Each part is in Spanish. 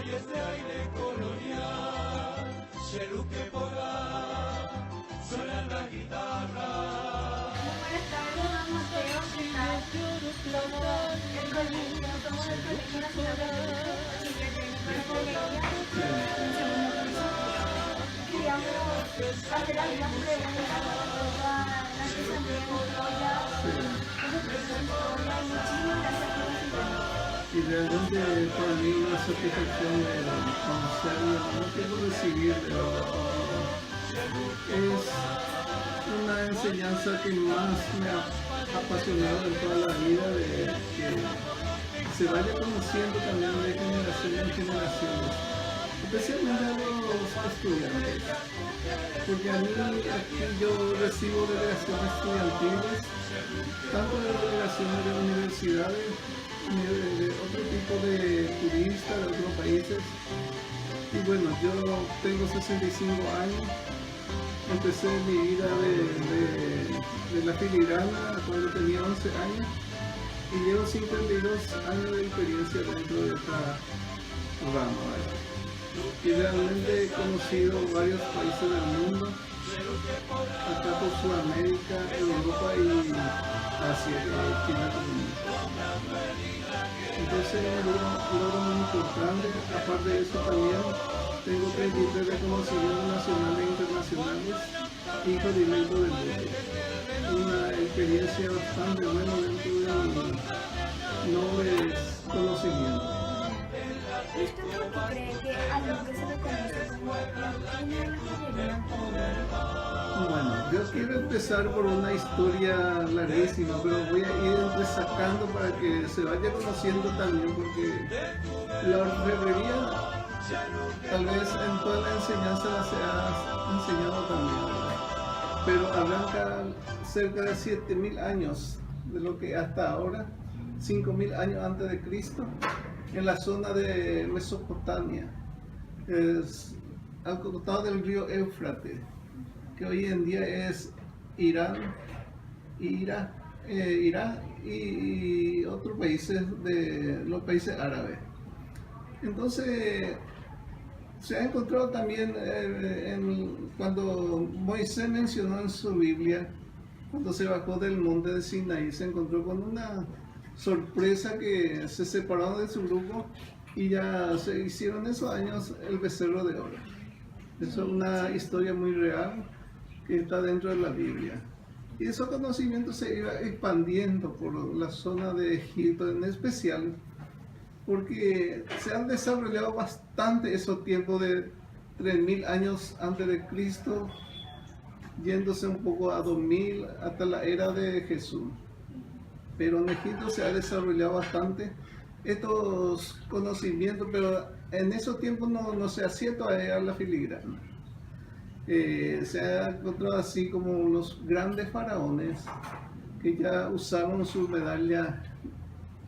y este aire colonial, Cheru que podrá sonar la guitarra. Buenas tardes, don Mateo, ¿qué tal? Somos el Colegio Nacional de Bachiller Técnico de Colegio, en segundo curso. Queríamos hacer algunas preguntas a las que se han preguntado ya, muchísimas gracias por visitarnos. Y realmente para mí una satisfacción de conocerlo, no quiero recibir de verdad. Es una enseñanza que más me ha apasionado en toda la vida, de que se vaya conociendo también de generación en generación, especialmente a los estudiantes, porque a mí aquí yo recibo delegaciones estudiantiles, tanto de delegaciones de universidades, de otro tipo de turistas de otros países. Y bueno, yo tengo 65 años, empecé mi vida de la filigrana cuando tenía 11 años y llevo 52 años de experiencia dentro de esta rama. Y realmente he conocido varios países del mundo, acá por Sudamérica, Europa y Asia, China también. Entonces es un logro muy importante. Aparte de eso también tengo pendientes de reconocimientos nacionales e internacionales y conocimiento del mundo. Una experiencia bastante buena dentro de mi noble conocimiento. ¿Y usted por qué cree que a lo que se le conoce como la cuna de la joyería pobre? Bueno, yo quiero empezar por una historia larguísima, pero voy a ir resacando para que se vaya conociendo también, porque la orfebrería tal vez en toda la enseñanza se ha enseñado también, ¿verdad? Pero arranca cerca de 7.000 años de lo que hasta ahora, 5.000 años antes de Cristo, en la zona de Mesopotamia, al costado del río Éufrates, que hoy en día es Irán, Irak y otros países de los países árabes. Entonces se ha encontrado también cuando Moisés mencionó en su Biblia, cuando se bajó del monte de Sinaí, se encontró con una sorpresa que se separaron de su grupo y ya se hicieron esos años el becerro de oro. Eso es una historia muy real que está dentro de la Biblia. Y esos conocimientos se iban expandiendo por la zona de Egipto en especial, porque se han desarrollado bastante esos tiempos de 3.000 años antes de Cristo, yéndose un poco a 2.000 hasta la era de Jesús. Pero en Egipto se ha desarrollado bastante estos conocimientos, pero en esos tiempos no se hacía todavía la filigrana. Se ha encontrado así como los grandes faraones que ya usaron su medalla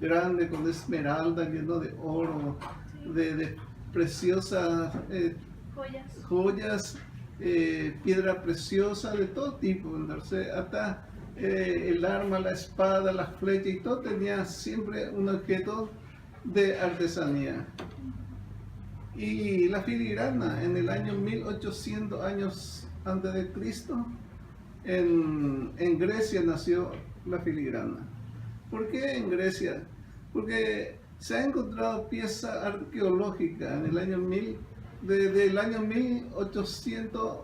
grande con esmeralda, lleno de oro, de preciosas joyas, piedra preciosa de todo tipo, entonces hasta el arma, la espada, la flecha y todo tenía siempre un objeto de artesanía. Y la filigrana en el año 1800 años antes de Cristo, en Grecia nació la filigrana. ¿Por qué en Grecia? Porque se ha encontrado pieza arqueológica en el año desde el año 1800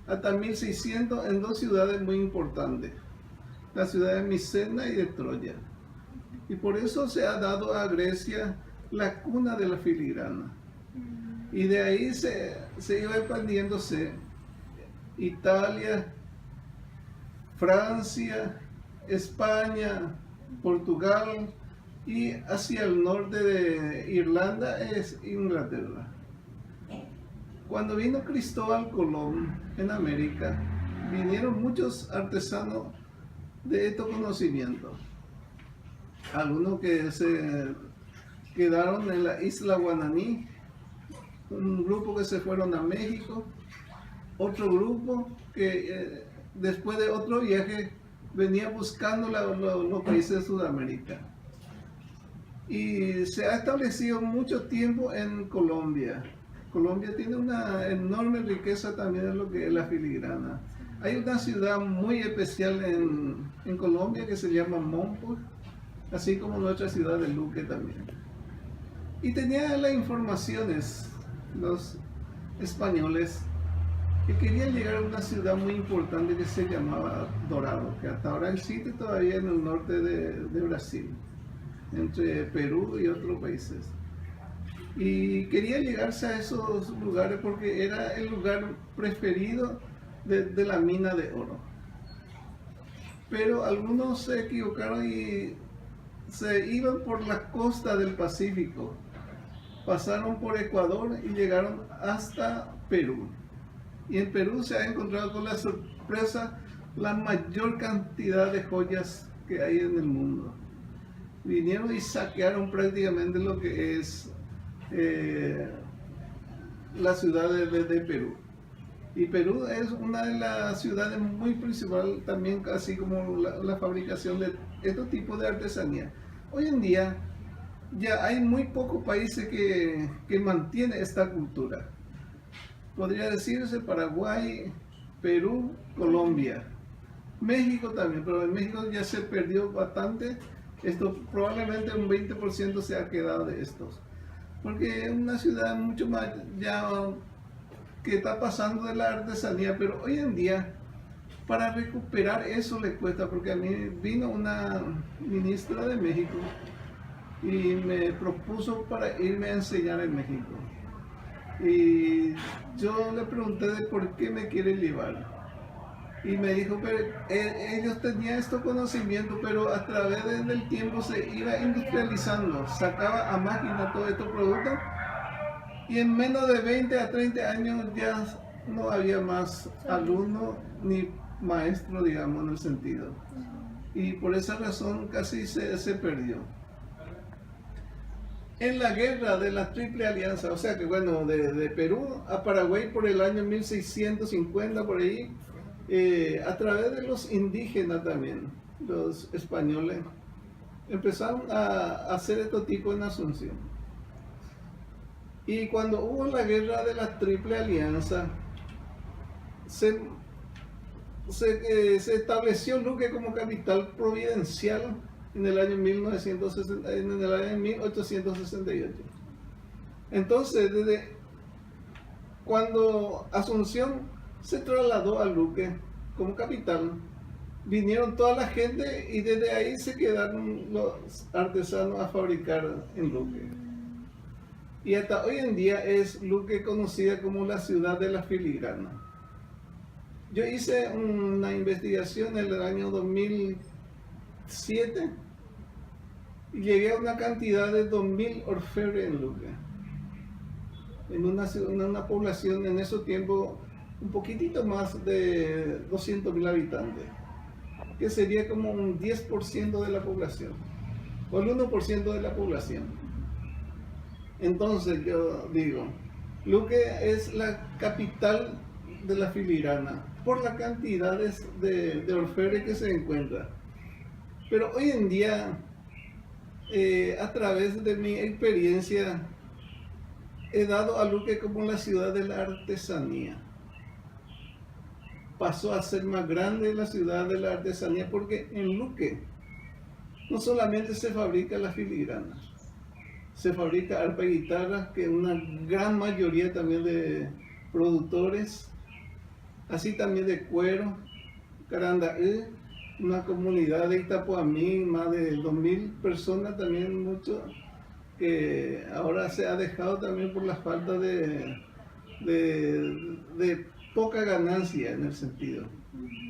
hasta 1600 en dos ciudades muy importantes, la ciudad de Micena y de Troya. Y por eso se ha dado a Grecia la cuna de la filigrana. Y de ahí se iba expandiéndose Italia, Francia, España, Portugal y hacia el norte de Irlanda es Inglaterra. Cuando vino Cristóbal Colón en América, vinieron muchos artesanos de estos conocimientos. Algunos que se quedaron en la isla Guananí, un grupo que se fueron a México, otro grupo que después de otro viaje venía buscando los países de Sudamérica. y se ha establecido mucho tiempo en Colombia. Colombia tiene una enorme riqueza también en lo que es la filigrana. Hay una ciudad muy especial en Colombia que se llama Monpós, así como nuestra ciudad de Luque también. Y tenía las informaciones, los españoles, que querían llegar a una ciudad muy importante que se llamaba Dorado, que hasta ahora existe todavía en el norte de Brasil, entre Perú y otros países. Y quería llegarse a esos lugares porque era el lugar preferido de la mina de oro. Pero algunos se equivocaron y se iban por la costa del Pacífico, pasaron por Ecuador y llegaron hasta Perú. Y en Perú se ha encontrado con la sorpresa la mayor cantidad de joyas que hay en el mundo. Vinieron y saquearon prácticamente lo que es la ciudad de Perú. Y Perú es una de las ciudades muy principal también, así como la fabricación de estos tipos de artesanía. Hoy en día ya hay muy pocos países que mantienen esta cultura. Podría decirse Paraguay, Perú, Colombia, México también, pero en México ya se perdió bastante. Esto probablemente un 20% se ha quedado de estos, porque es una ciudad mucho más ya que está pasando de la artesanía, pero hoy en día para recuperar eso le cuesta, porque a mí vino una ministra de México y me propuso para irme a enseñar en México. Y yo le pregunté de por qué me quiere llevar. Y me dijo que ellos tenían estos conocimientos, pero a través del tiempo se iba industrializando, sacaba a máquina todos estos productos y en menos de 20 a 30 años ya no había más alumno ni maestro, digamos, en el sentido. Y por esa razón casi se perdió. En la guerra de la Triple Alianza, o sea que bueno, de Perú a Paraguay por el año 1650 por ahí, a través de los indígenas también, los españoles, empezaron a hacer este tipo en Asunción. Y cuando hubo la guerra de la Triple Alianza, se estableció Luque como capital providencial en el año 1868. Entonces, desde cuando Asunción se trasladó a Luque como capital, vinieron toda la gente y desde ahí se quedaron los artesanos a fabricar en Luque. Y hasta hoy en día es Luque conocida como la ciudad de la filigrana. Yo hice una investigación en el año 2007 y llegué a una cantidad de 2000 orfebres en Luque. En una población en ese tiempo un poquitito más de 200.000 habitantes, que sería como un 10% de la población, o el 1% de la población. Entonces yo digo, Luque es la capital de la filigrana, por las cantidades de orfebres que se encuentran. Pero hoy en día, a través de mi experiencia, he dado a Luque como la ciudad de la artesanía. Pasó a ser más grande la ciudad de la artesanía porque en Luque no solamente se fabrica la filigrana, se fabrica arpa y guitarra, que una gran mayoría también de productores, así también de cuero, Carandaí, una comunidad de Itapuamí, más de 2000 personas también, mucho, que ahora se ha dejado también por la falta de poca ganancia en el sentido.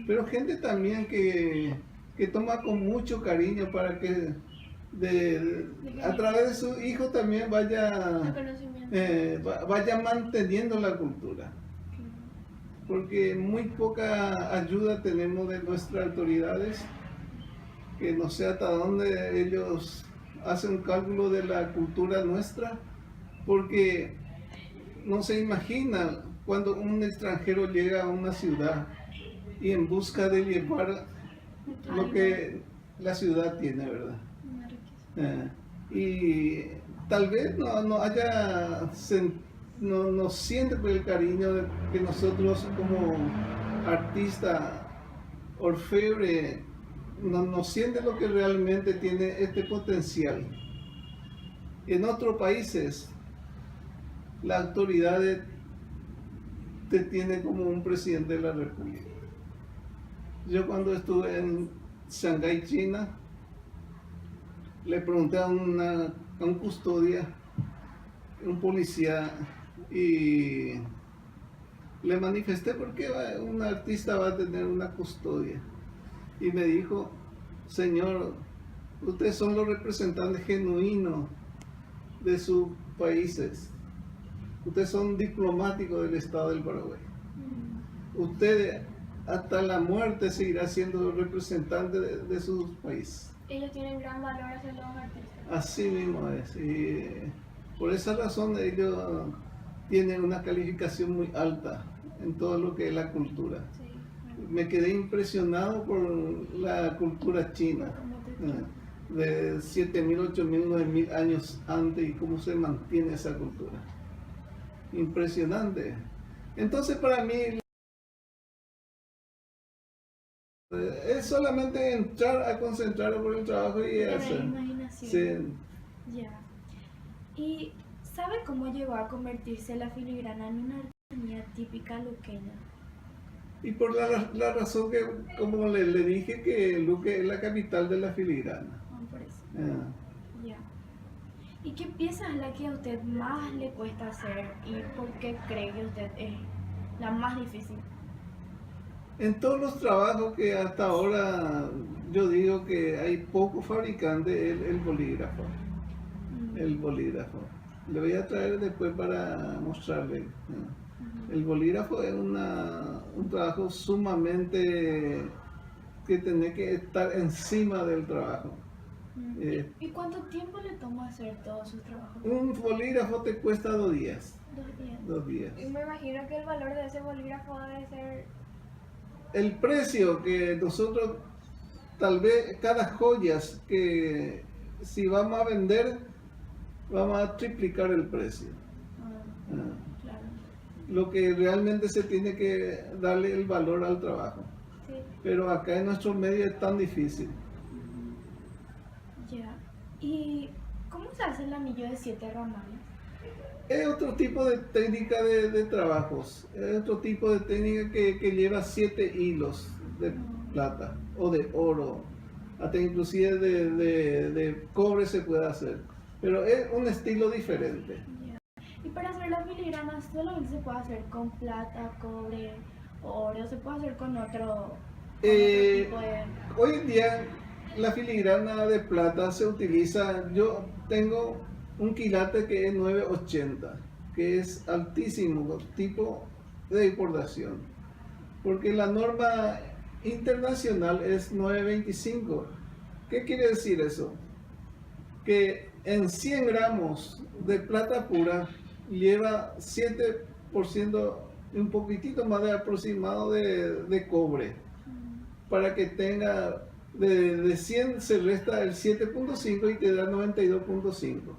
Pero gente también que toma con mucho cariño para que a través de su hijo también vaya manteniendo la cultura. Porque muy poca ayuda tenemos de nuestras autoridades, que no sé hasta dónde ellos hacen un cálculo de la cultura nuestra, porque no se imagina cuando un extranjero llega a una ciudad y en busca de llevar lo que la ciudad tiene, ¿verdad? y tal vez no siente el cariño que nosotros como artista orfebre no siente lo que realmente tiene este potencial. En otros países las autoridades te tienen como un presidente de la república. Yo cuando estuve en Shanghái, China, le pregunté a un custodia, un policía, y le manifesté por qué un artista va a tener una custodia. Y me dijo, señor, ustedes son los representantes genuinos de sus países. Ustedes son diplomáticos del Estado del Paraguay. Ustedes hasta la muerte seguirán siendo representantes de sus países. Ellos tienen gran valor hacia los artistas. Así mismo es. Y por esa razón ellos tienen una calificación muy alta en todo lo que es la cultura. Sí. Me quedé impresionado por la cultura china, de 7.000, 8.000, 9.000 años antes, y cómo se mantiene esa cultura. Impresionante. Entonces para mí es solamente entrar a concentrar por el trabajo y Tener hacer. imaginación. Sí. Ya. ¿Y sabe cómo llegó a convertirse la filigrana en una artesanía típica luqueña? Y por la razón que, como le dije, que Luque es la capital de la filigrana. Por eso. Ah. Ya. ¿Y qué pieza es la que a usted más le cuesta hacer y por qué cree que usted es la más difícil? En todos los trabajos que hasta ahora yo digo que hay pocos fabricantes, el bolígrafo. El bolígrafo. Le voy a traer después para mostrarle. El bolígrafo es un trabajo sumamente que tiene que estar encima del trabajo. ¿Y cuánto tiempo le toma hacer todos sus trabajos? Un bolígrafo te cuesta 2 días. 2 días. 2 días. Y me imagino que el valor de ese bolígrafo debe ser... El precio que nosotros, tal vez cada joyas que si vamos a vender, vamos a triplicar el precio. Claro. Lo que realmente se tiene que darle el valor al trabajo. Sí. Pero acá en nuestro medio es tan difícil. Ya. ¿Y cómo se hace el anillo de 7 ramales? Es otro tipo de técnica de trabajos. Es otro tipo de técnica que lleva 7 hilos de plata o de oro. Hasta inclusive de cobre se puede hacer. Pero es un estilo diferente. Ya. Y para hacer la filigrana solamente se puede hacer con plata, cobre, oro, se puede hacer con otro tipo de... Hoy en día la filigrana de plata se utiliza. Yo tengo un quilate que es 980, que es altísimo, tipo de importación, porque la norma internacional es 925. ¿Qué quiere decir eso? Que en 100 gramos de plata pura lleva 7%, un poquitito más de aproximado de cobre, para que tenga de 100 se resta el 7.5 y te da 92.5.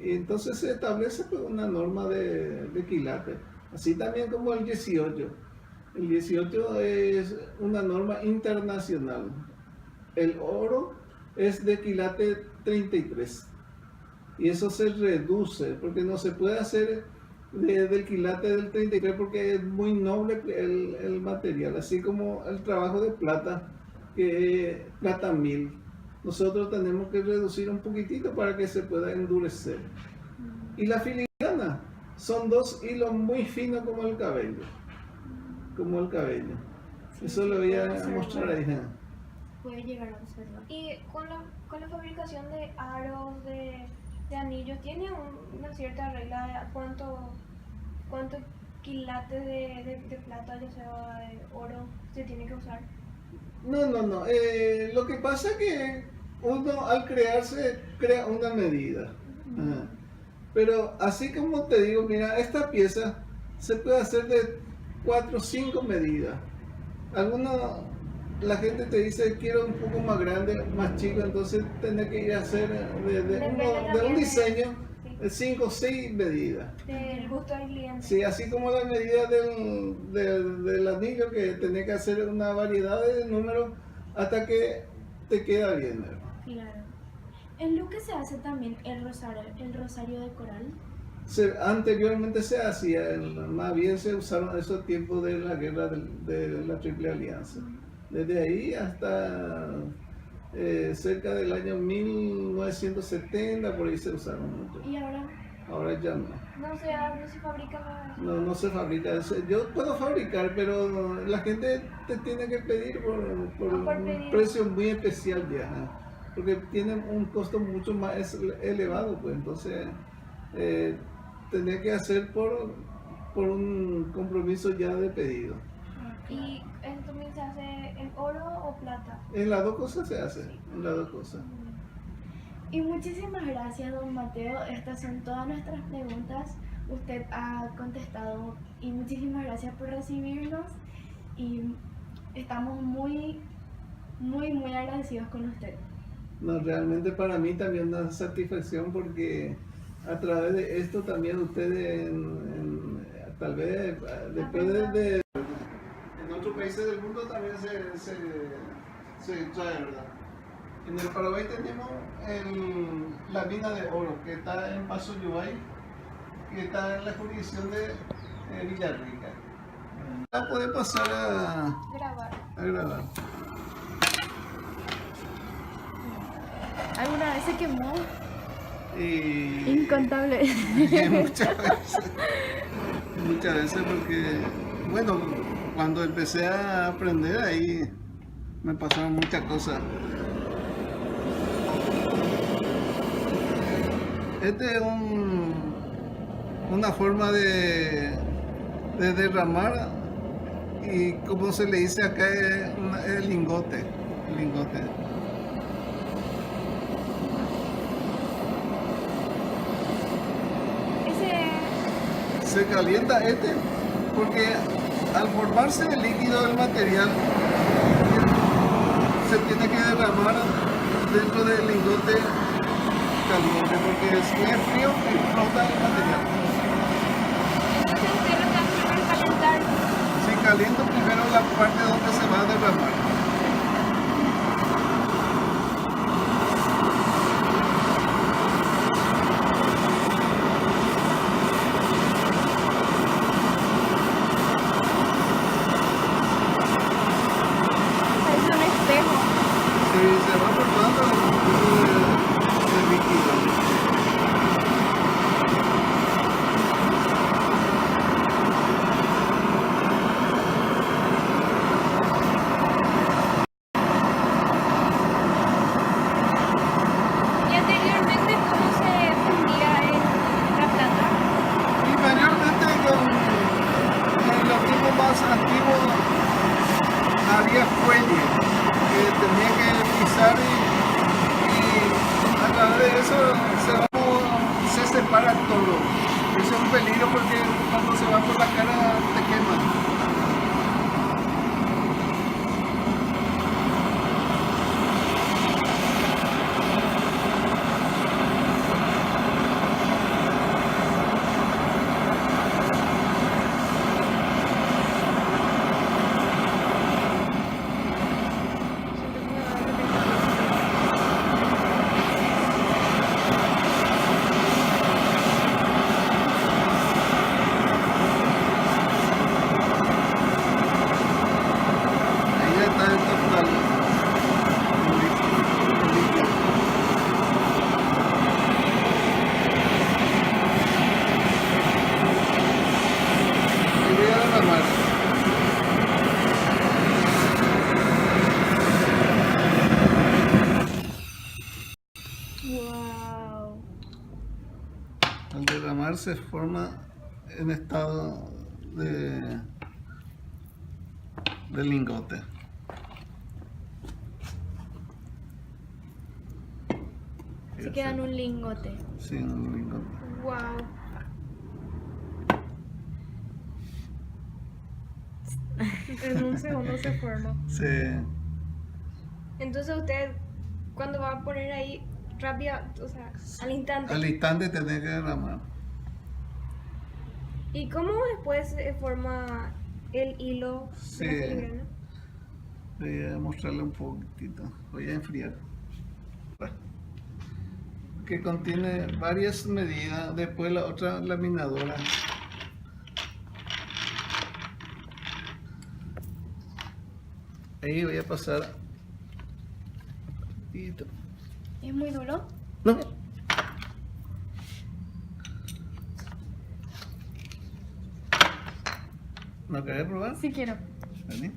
Entonces se establece pues una norma de quilate, así también como el 18. El 18 es una norma internacional. El oro es de quilate 33 y eso se reduce porque no se puede hacer del quilate del 33 porque es muy noble el material, así como el trabajo de plata, que es plata 1000. Nosotros tenemos que reducir un poquitito para que se pueda endurecer. Y la filigrana son 2 hilos muy finos como el cabello. Como el cabello. Eso lo voy a mostrar ahí. Puede llegar a observar. Y con la fabricación de aros, de anillos, ¿tiene una cierta regla de cuánto quilates de plata, ya sea de oro, se tiene que usar? No. Lo que pasa es que uno al crearse crea una medida. Pero así como te digo, mira, esta pieza se puede hacer de 4 o 5 medidas. Algunos la gente te dice quiero un poco más grande, más chico, entonces tenés que ir a hacer de un diseño Sí. 5 o 6 medidas. Del gusto del cliente. Sí, así como la medida del anillo, que tenés que hacer una variedad de números hasta que te queda bien, hermano. Claro. En Luque se hace también el rosario de coral. Anteriormente se hacía, más bien se usaron esos tiempos de la guerra de la Triple Alianza. Desde ahí hasta cerca del año 1970, por ahí se usaron mucho. Y ahora, Ahora ya no. No se fabrica más. No se fabrica. Yo puedo fabricar, pero la gente te tiene que pedir por Por un pedir. precio muy especial ya, porque tienen un costo mucho más elevado, pues entonces tenés que hacer por un compromiso ya de pedido. ¿Y esto también se hace en oro o plata? En las dos cosas se hace, en las dos cosas. y muchísimas gracias, don Mateo. Estas son todas nuestras preguntas. Usted ha contestado y muchísimas gracias por recibirnos y estamos muy agradecidos con usted. No, realmente para mí también una satisfacción porque a través de esto también ustedes tal vez después en otros países del mundo también se trae, ¿verdad? En el Paraguay tenemos la mina de oro que está en Paso Yubay, que está en la jurisdicción de Villarrica. La puede pasar Grabar. a grabar. ¿Alguna vez se quemó? Y Incontable. muchas veces porque, bueno, cuando empecé a aprender ahí me pasaron muchas cosas. Este es una forma de derramar y como se le dice acá es el lingote. El lingote. Se calienta porque al formarse el líquido del material se tiene que derramar dentro del lingote caliente porque si es frío explota el material. Entonces usted lo que hace primero es calentar. Si caliento primero la parte donde se va a derramar. Es un espejo. Se va formando el líquido. Y anteriormente, ¿cómo se fundía la plata? Y mayormente en los tiempos más antiguos había fuelle que tenía que pisar y a través de eso se separa todo. Eso es un peligro porque cuando se va por la cara te quema. Ahí ya está el total. El líquido. Y voy a derramar. Wow. Al derramar se forma en estado de lingote. Se queda en un lingote. Sí, en un lingote. Wow. En un segundo se forma. Sí. Entonces usted, cuando va a poner ahí rápido, o sea, al instante. Al instante tenés que derramar. ¿Y cómo después se forma el hilo Sí. de la filigrana? Voy a mostrarle un poquitito. Voy a enfriar. Bueno. Que contiene varias medidas. Después la otra laminadora. Ahí voy a pasar. Poquitito. ¿Es muy duro? No. ¿No querés probar? Sí quiero. Vení.